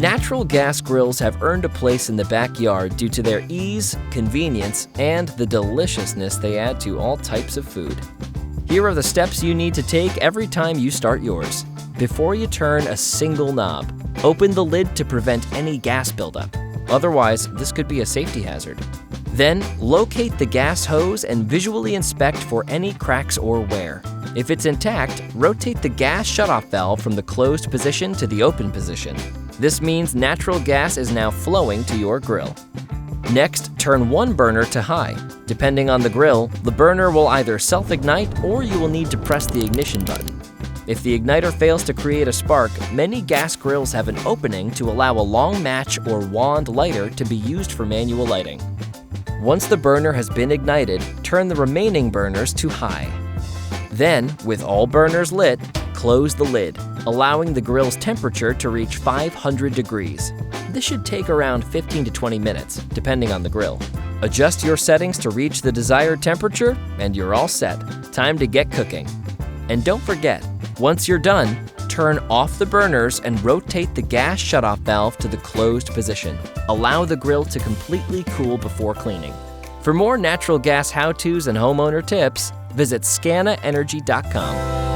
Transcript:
Natural gas grills have earned a place in the backyard due to their ease, convenience, and the deliciousness they add to all types of food. Here are the steps you need to take every time you start yours. Before you turn a single knob, open the lid to prevent any gas buildup. Otherwise, this could be a safety hazard. Then, locate the gas hose and visually inspect for any cracks or wear. If it's intact, rotate the gas shutoff valve from the closed position to the open position. This means natural gas is now flowing to your grill. Next, turn one burner to high. Depending on the grill, the burner will either self-ignite or you will need to press the ignition button. If the igniter fails to create a spark, many gas grills have an opening to allow a long match or wand lighter to be used for manual lighting. Once the burner has been ignited, turn the remaining burners to high. Then, with all burners lit, close the lid, allowing the grill's temperature to reach 500 degrees. This should take around 15 to 20 minutes, depending on the grill. Adjust your settings to reach the desired temperature, and you're all set. Time to get cooking. And don't forget, once you're done, turn off the burners and rotate the gas shutoff valve to the closed position. Allow the grill to completely cool before cleaning. For more natural gas how-tos and homeowner tips, visit SCANAenergy.com.